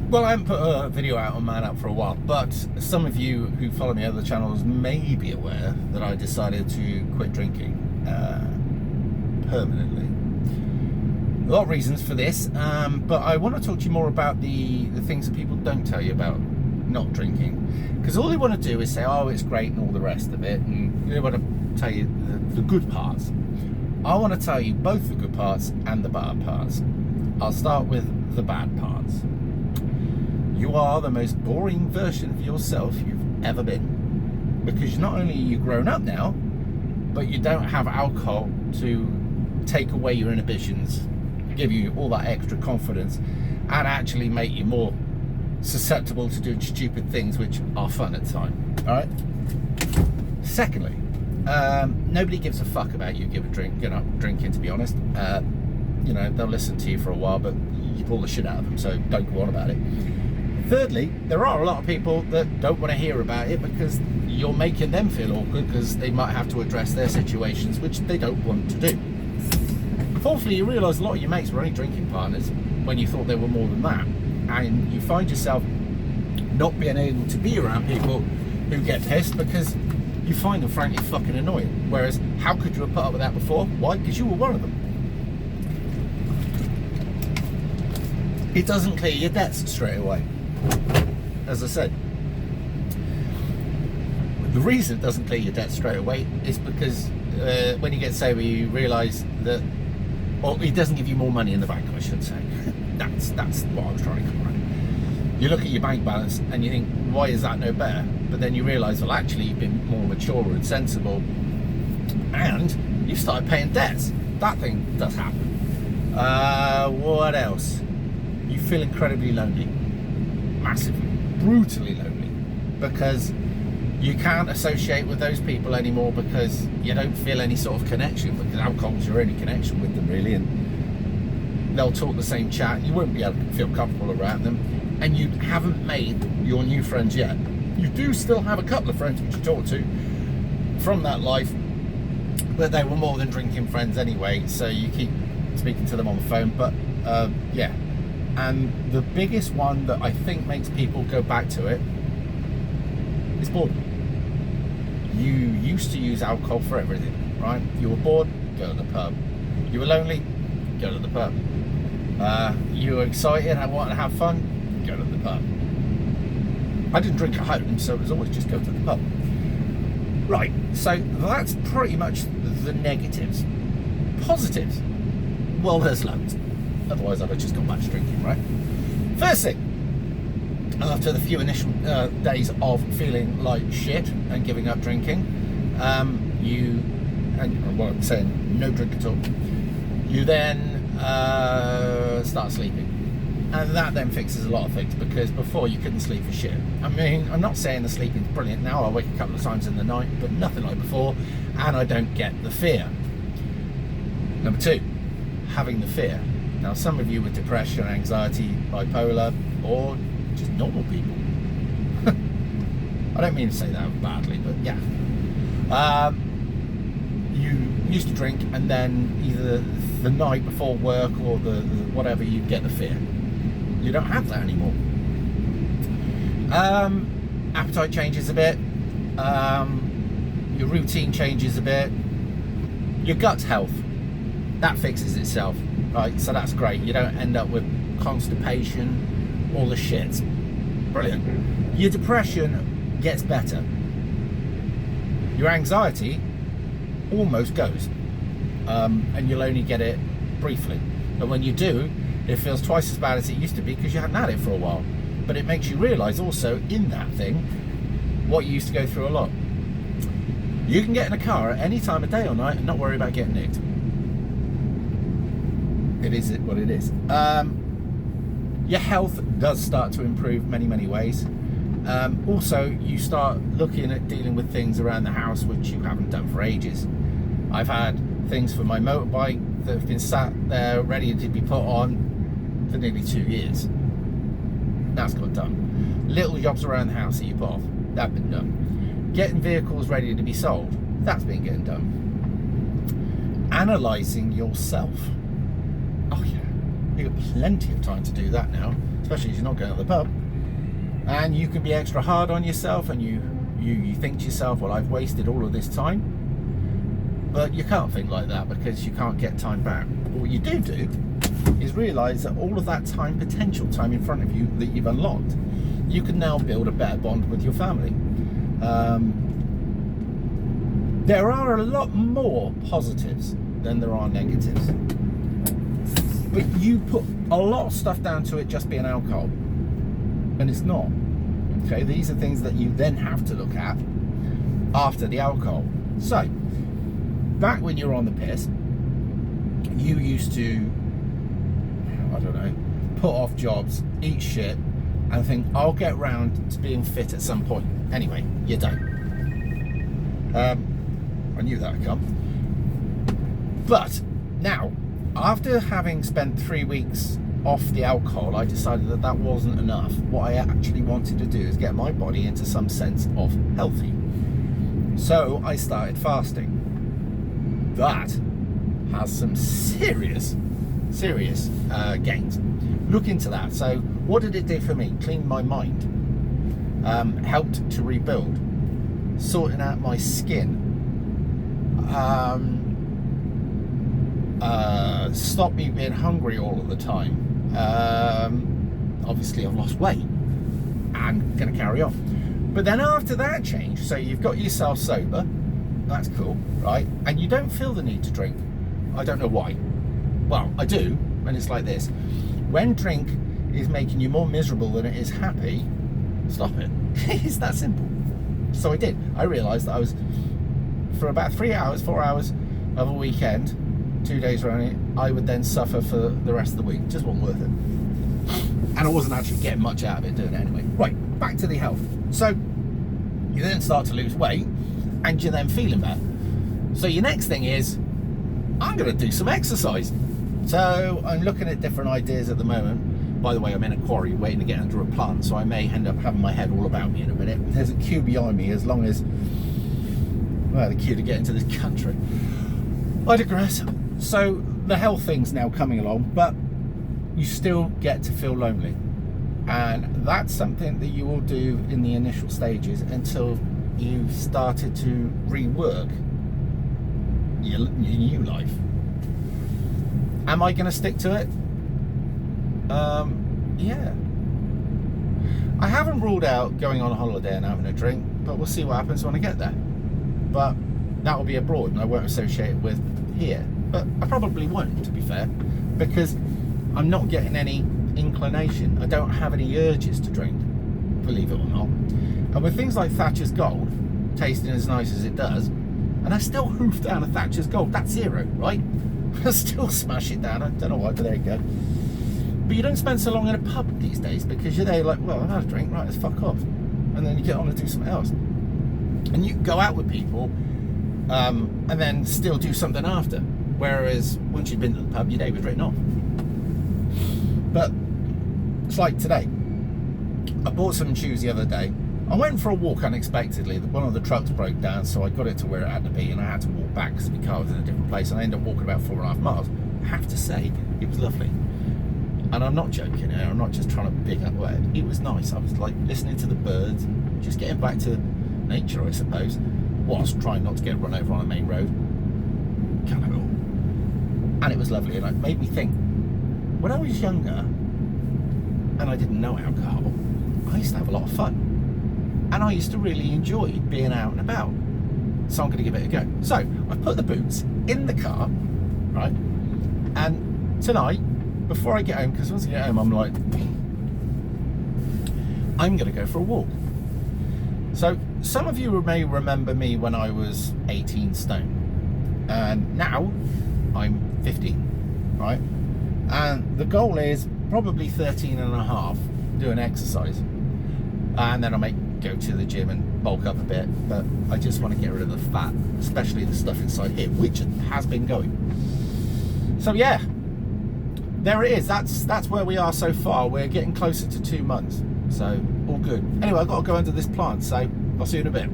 Well, I haven't put a video out on Man Up for a while, but some of you who follow me on other channels may be aware that I decided to quit drinking permanently. A lot of reasons for this, but I want to talk to you more about the things that people don't tell you about not drinking. Because all they want to do is say, oh, it's great and all the rest of it, and they want to tell you the good parts. I want to tell you both the good parts and the bad parts. I'll start with the bad parts. You are the most boring version of yourself you've ever been. Because not only are you grown up now, but you don't have alcohol to take away your inhibitions, give you all that extra confidence, and actually make you more susceptible to doing stupid things which are fun at the time. All right? Secondly, nobody gives a fuck about you drinking, to be honest. They'll listen to you for a while, but you pull the shit out of them, so don't go on about it. Thirdly, there are a lot of people that don't want to hear about it because you're making them feel awkward because they might have to address their situations, which they don't want to do. Fourthly, you realise a lot of your mates were only drinking partners when you thought they were more than that, and you find yourself not being able to be around people who get pissed because you find them frankly fucking annoying. Whereas, how could you have put up with that before? Why? Because you were one of them. It doesn't clear your debts straight away. As I said, the reason it doesn't clear your debt straight away is because when you get sober, you realise that, or it doesn't give you more money in the bank, I should say. That's what I was trying to come around. You look at your bank balance and you think, why is that no better? But then you realise, well, actually, you've been more mature and sensible, and you've started paying debts. That thing does happen. What else? You feel incredibly lonely. Massively, brutally lonely, because you can't associate with those people anymore because you don't feel any sort of connection, because alcohol's your only connection with them, really, and they'll talk the same chat. You won't be able to feel comfortable around them, and you haven't made your new friends yet. You do still have a couple of friends which you talk to from that life, but they were more than drinking friends anyway, so you keep speaking to them on the phone. But yeah. And the biggest one that I think makes people go back to it is boredom. You used to use alcohol for everything, right? You were bored, go to the pub. You were lonely, go to the pub. You were excited and wanted to have fun, go to the pub. I didn't drink at home, so it was always just go to the pub. Right, so that's pretty much the negatives. Positives, well, there's loads. Otherwise, I'd have just gone back to drinking, right? First thing, after the few initial days of feeling like shit and giving up drinking, what I'm saying, no drink at all, you then start sleeping. And that then fixes a lot of things, because before you couldn't sleep for shit. I mean, I'm not saying the sleeping's brilliant now. I wake a couple of times in the night, but nothing like before, and I don't get the fear. Number two, having the fear. Now, some of you with depression, anxiety, bipolar, or just normal people. I don't mean to say that badly, but yeah. You used to drink, and then either the night before work or the whatever, you'd get the fear. You don't have that anymore. Appetite changes a bit. Your routine changes a bit. Your gut's health, that fixes itself. Right, so that's great. You don't end up with constipation, all the shit. Brilliant. Your depression gets better. Your anxiety almost goes, and you'll only get it briefly. But when you do, it feels twice as bad as it used to be because you hadn't had it for a while. But it makes you realise also in that thing what you used to go through a lot. You can get in a car at any time of day or night and not worry about getting nicked. It is what it is. Your health does start to improve many ways. Also, you start looking at dealing with things around the house which you haven't done for ages. I've had things for my motorbike that have been sat there ready to be put on for nearly 2 years. That's got done. Little jobs around the house that you put off, that's been done. Getting vehicles ready to be sold, that's been getting done. Analysing yourself. Oh yeah, you've got plenty of time to do that now. especially if you're not going to the pub. And you can be extra hard on yourself, and you think to yourself, well, I've wasted all of this time. But you can't think like that, because you can't get time back. But what you do is realise that all of that time, potential time in front of you that you've unlocked, you can now build a better bond with your family. There are a lot more positives than there are negatives. But you put a lot of stuff down to it just being alcohol, and it's not. Okay, these are things that you then have to look at after the alcohol. So, back when you were on the piss, you used to, I don't know, put off jobs, eat shit, and think, I'll get round to being fit at some point. Anyway, you don't. I knew that would come. But now, after having spent 3 weeks off the alcohol, I decided that that wasn't enough. What I actually wanted to do is get my body into some sense of healthy. So I started fasting. That has some serious gains. Look into that. So what did it do for me? Cleaned my mind, helped to rebuild, sorting out my skin, stopped me being hungry all of the time. Obviously I've lost weight and gonna carry on. But then after that change, so you've got yourself sober, that's cool, right? And you don't feel the need to drink. I don't know why. Well, I do, and it's like this. When drink is making you more miserable than it is happy, stop it. It's that simple. So I did. I realised that I was, for about 4 hours of a weekend, 2 days running, I would then suffer for the rest of the week. It just wasn't worth it. And I wasn't actually getting much out of it doing it anyway. Right, back to the health. So you then start to lose weight, and you're then feeling better. So your next thing is, I'm going to do some exercise. So I'm looking at different ideas at the moment. By the way, I'm in a quarry waiting to get under a plant, so I may end up having my head all about me in a minute. There's a queue behind me, as long as, well, the queue to get into this country. I digress. So the health thing's now coming along, but you still get to feel lonely. And that's something that you will do in the initial stages until you've started to rework your new life. Am I going to stick to it? Yeah. I haven't ruled out going on a holiday and having a drink, but we'll see what happens when I get there. But that will be abroad, and I won't associate it with here. But I probably won't, to be fair, because I'm not getting any inclination. I don't have any urges to drink, believe it or not. And with things like Thatcher's Gold tasting as nice as it does, and I still hoof down a Thatcher's Gold, that's zero, right? I still smash it down. I don't know why, but there you go. But you don't spend so long in a pub these days, because you're there like, well, I've had a drink, right, let's fuck off. And then you get on and do something else. And you go out with people and then still do something after. Whereas once you've been to the pub, your day was written off. But it's like today. I bought some shoes the other day. I went for a walk unexpectedly. One of the trucks broke down, so I got it to where it had to be, and I had to walk back because my car was in a different place, and I ended up walking about 4.5 miles. I have to say, it was lovely. And I'm not joking here, I'm not just trying to big up where it was nice. I was like listening to the birds, just getting back to nature, I suppose, whilst trying not to get run over on a main road. Can't have it all. And it was lovely, and it made me think, when I was younger and I didn't know alcohol, I used to have a lot of fun. And I used to really enjoy being out and about. So I'm going to give it a go. So I've put the boots in the car, right? And tonight, before I get home, because once I get home, I'm like, I'm going to go for a walk. So some of you may remember me when I was 18 stone. And now I'm 15, right? And the goal is probably 13 and a half doing exercise. And then I may go to the gym and bulk up a bit, but I just want to get rid of the fat, especially the stuff inside here, which has been going. So yeah, there it is. That's where we are so far. We're getting closer to 2 months, so all good. Anyway, I've got to go under this plant, so I'll see you in a bit.